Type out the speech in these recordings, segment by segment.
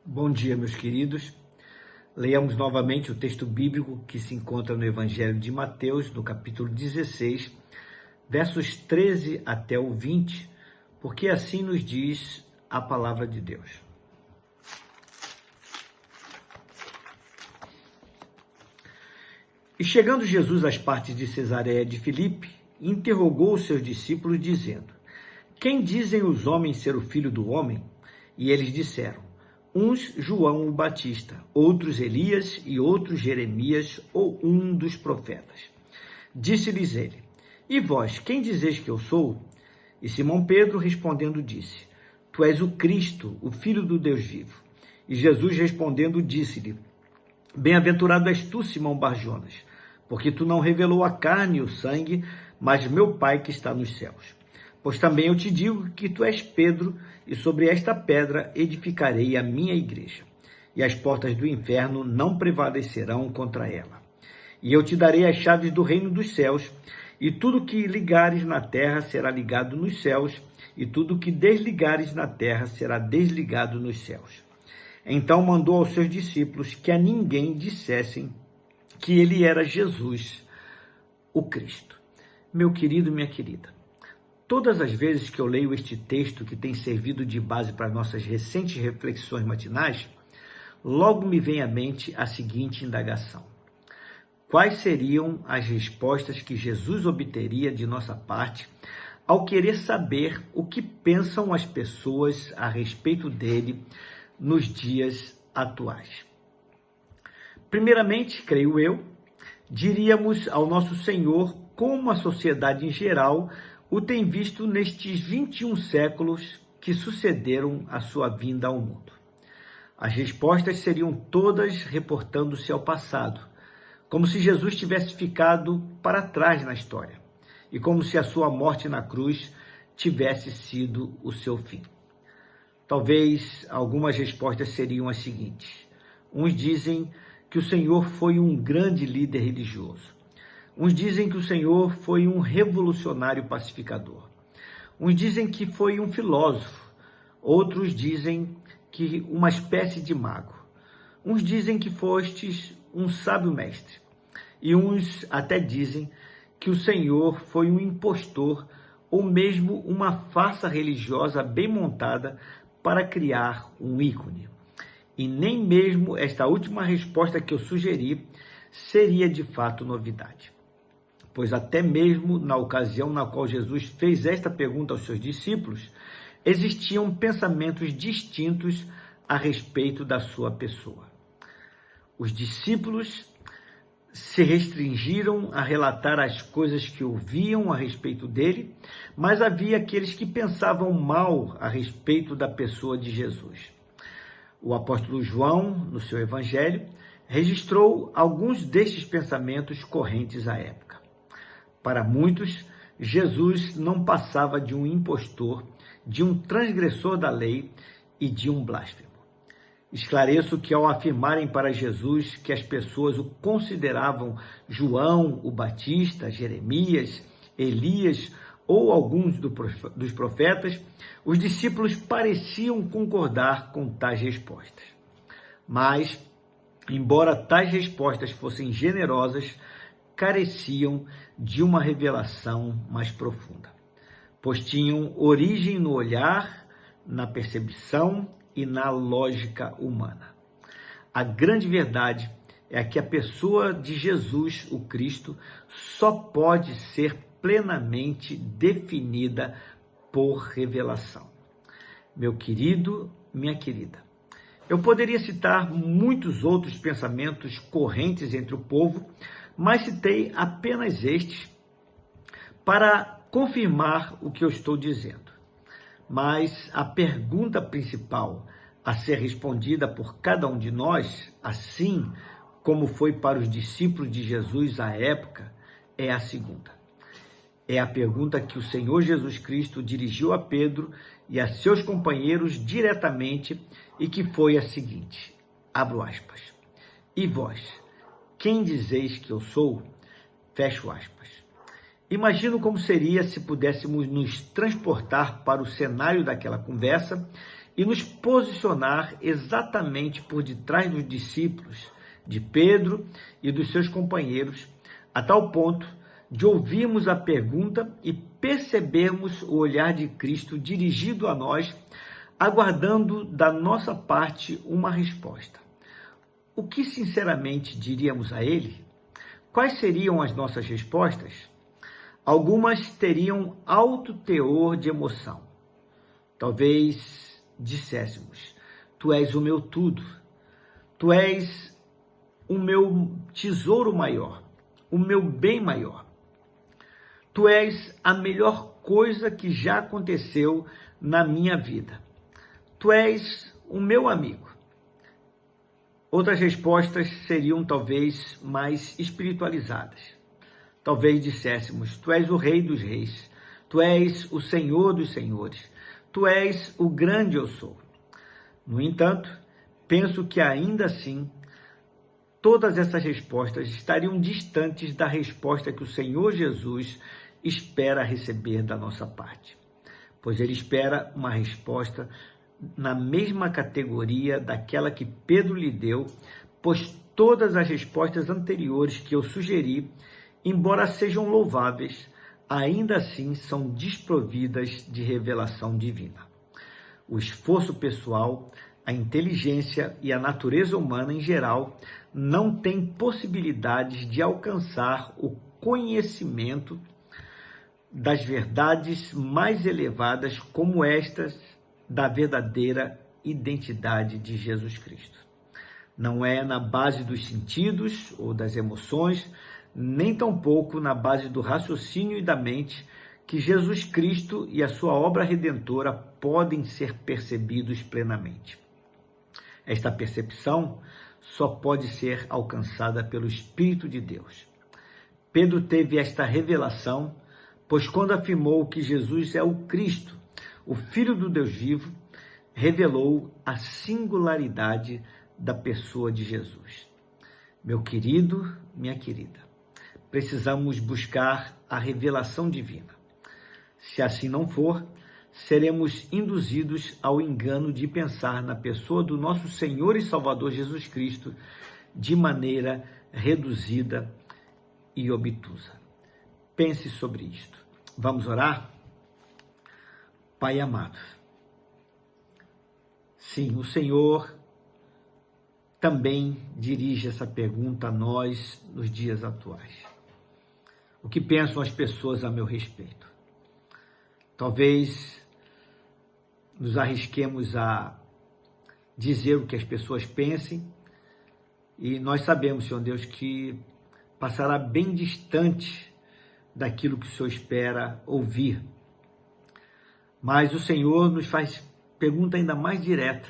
Bom dia, meus queridos. Leiamos novamente o texto bíblico que se encontra no Evangelho de Mateus, no capítulo 16, versos 13 até o 20, porque assim nos diz a palavra de Deus. E chegando Jesus às partes de Cesareia de Filipe, interrogou os seus discípulos, dizendo: Quem dizem os homens ser o Filho do Homem? E eles disseram: uns João o Batista, outros Elias e outros Jeremias ou um dos profetas. Disse-lhes ele: E vós, quem dizeis que eu sou? E Simão Pedro respondendo disse: Tu és o Cristo, o Filho do Deus vivo. E Jesus respondendo disse-lhe: Bem-aventurado és tu, Simão Bar-Jonas, porque tu não revelou a carne e o sangue, mas meu Pai que está nos céus. Pois também eu te digo que tu és Pedro, e sobre esta pedra edificarei a minha igreja, e as portas do inferno não prevalecerão contra ela. E eu te darei as chaves do reino dos céus, e tudo que ligares na terra será ligado nos céus, e tudo que desligares na terra será desligado nos céus. Então mandou aos seus discípulos que a ninguém dissessem que ele era Jesus, o Cristo. Meu querido, minha querida, todas as vezes que eu leio este texto que tem servido de base para nossas recentes reflexões matinais, logo me vem à mente a seguinte indagação: quais seriam as respostas que Jesus obteria de nossa parte ao querer saber o que pensam as pessoas a respeito dele nos dias atuais? Primeiramente, creio eu, diríamos ao nosso Senhor como a sociedade em geral o tem visto nestes 21 séculos que sucederam a sua vinda ao mundo. As respostas seriam todas reportando-se ao passado, como se Jesus tivesse ficado para trás na história, e como se a sua morte na cruz tivesse sido o seu fim. Talvez algumas respostas seriam as seguintes. Uns dizem que o Senhor foi um grande líder religioso. Uns dizem que o Senhor foi um revolucionário pacificador. Uns dizem que foi um filósofo. Outros dizem que uma espécie de mago. Uns dizem que fostes um sábio mestre. E uns até dizem que o Senhor foi um impostor ou mesmo uma farsa religiosa bem montada para criar um ícone. E nem mesmo esta última resposta que eu sugeri seria de fato novidade. Pois até mesmo na ocasião na qual Jesus fez esta pergunta aos seus discípulos, existiam pensamentos distintos a respeito da sua pessoa. Os discípulos se restringiram a relatar as coisas que ouviam a respeito dele, mas havia aqueles que pensavam mal a respeito da pessoa de Jesus. O apóstolo João, no seu evangelho, registrou alguns destes pensamentos correntes à época. Para muitos, Jesus não passava de um impostor, de um transgressor da lei e de um blasfemo. Esclareço que ao afirmarem para Jesus que as pessoas o consideravam João o Batista, Jeremias, Elias ou alguns dos profetas, os discípulos pareciam concordar com tais respostas. Mas, embora tais respostas fossem generosas, careciam de uma revelação mais profunda, pois tinham origem no olhar, na percepção e na lógica humana. A grande verdade é que a pessoa de Jesus, o Cristo, só pode ser plenamente definida por revelação. Meu querido, minha querida, eu poderia citar muitos outros pensamentos correntes entre o povo, mas citei apenas estes para confirmar o que eu estou dizendo. Mas a pergunta principal a ser respondida por cada um de nós, assim como foi para os discípulos de Jesus à época, é a segunda. É a pergunta que o Senhor Jesus Cristo dirigiu a Pedro e a seus companheiros diretamente e que foi a seguinte, abro aspas, e vós, quem dizeis que eu sou? Fecho aspas. Imagino como seria se pudéssemos nos transportar para o cenário daquela conversa e nos posicionar exatamente por detrás dos discípulos, de Pedro e dos seus companheiros, a tal ponto de ouvirmos a pergunta e percebermos o olhar de Cristo dirigido a nós, aguardando da nossa parte uma resposta. O que sinceramente diríamos a Ele? Quais seriam as nossas respostas? Algumas teriam alto teor de emoção. Talvez disséssemos: Tu és o meu tudo, Tu és o meu tesouro maior, o meu bem maior. Tu és a melhor coisa que já aconteceu na minha vida. Tu és o meu amigo. Outras respostas seriam talvez mais espiritualizadas. Talvez disséssemos: Tu és o Rei dos Reis, Tu és o Senhor dos Senhores, Tu és o grande eu sou. No entanto, penso que ainda assim, todas essas respostas estariam distantes da resposta que o Senhor Jesus espera receber da nossa parte, pois Ele espera uma resposta na mesma categoria daquela que Pedro lhe deu, pois todas as respostas anteriores que eu sugeri, embora sejam louváveis, ainda assim são desprovidas de revelação divina. O esforço pessoal, a inteligência e a natureza humana em geral não têm possibilidades de alcançar o conhecimento das verdades mais elevadas como estas da verdadeira identidade de Jesus Cristo. Não é na base dos sentidos ou das emoções, nem tampouco na base do raciocínio e da mente que Jesus Cristo e a sua obra redentora podem ser percebidos plenamente. Esta percepção só pode ser alcançada pelo Espírito de Deus. Pedro teve esta revelação, pois quando afirmou que Jesus é o Cristo, o Filho do Deus vivo, revelou a singularidade da pessoa de Jesus. Meu querido, minha querida, precisamos buscar a revelação divina. Se assim não for, seremos induzidos ao engano de pensar na pessoa do nosso Senhor e Salvador Jesus Cristo de maneira reduzida e obtusa. Pense sobre isto. Vamos orar? Pai amado, sim, o Senhor também dirige essa pergunta a nós nos dias atuais. O que pensam as pessoas a meu respeito? Talvez nos arrisquemos a dizer o que as pessoas pensem, e nós sabemos, Senhor Deus, que passará bem distante daquilo que o Senhor espera ouvir. Mas o Senhor nos faz pergunta ainda mais direta: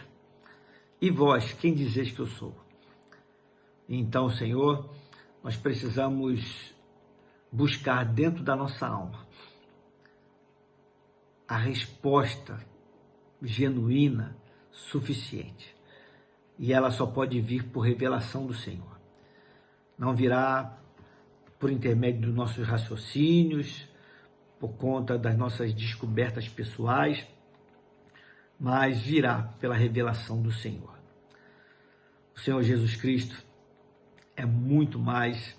e vós, quem dizeis que eu sou? Então, Senhor, nós precisamos buscar dentro da nossa alma a resposta genuína, suficiente. E ela só pode vir por revelação do Senhor. Não virá por intermédio dos nossos raciocínios, por conta das nossas descobertas pessoais, mas virá pela revelação do Senhor. O Senhor Jesus Cristo é muito mais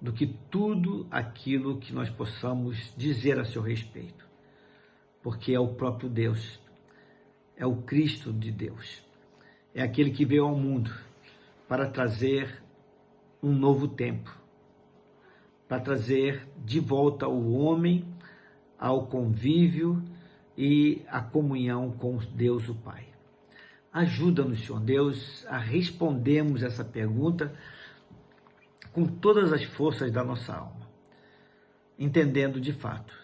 do que tudo aquilo que nós possamos dizer a seu respeito, porque é o próprio Deus, é o Cristo de Deus, é aquele que veio ao mundo para trazer um novo tempo, para trazer de volta o homem ao convívio e à comunhão com Deus o Pai. Ajuda-nos, Senhor Deus, a respondermos essa pergunta com todas as forças da nossa alma, entendendo de fato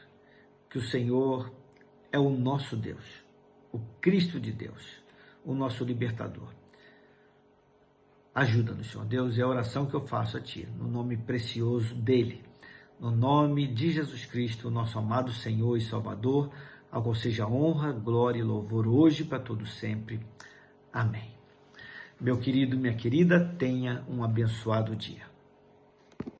que o Senhor é o nosso Deus, o Cristo de Deus, o nosso libertador. Ajuda-nos, Senhor Deus, é a oração que eu faço a Ti, no nome precioso dEle, no nome de Jesus Cristo, nosso amado Senhor e Salvador, ao qual seja honra, glória e louvor hoje para todo sempre. Amém. Meu querido, minha querida, tenha um abençoado dia.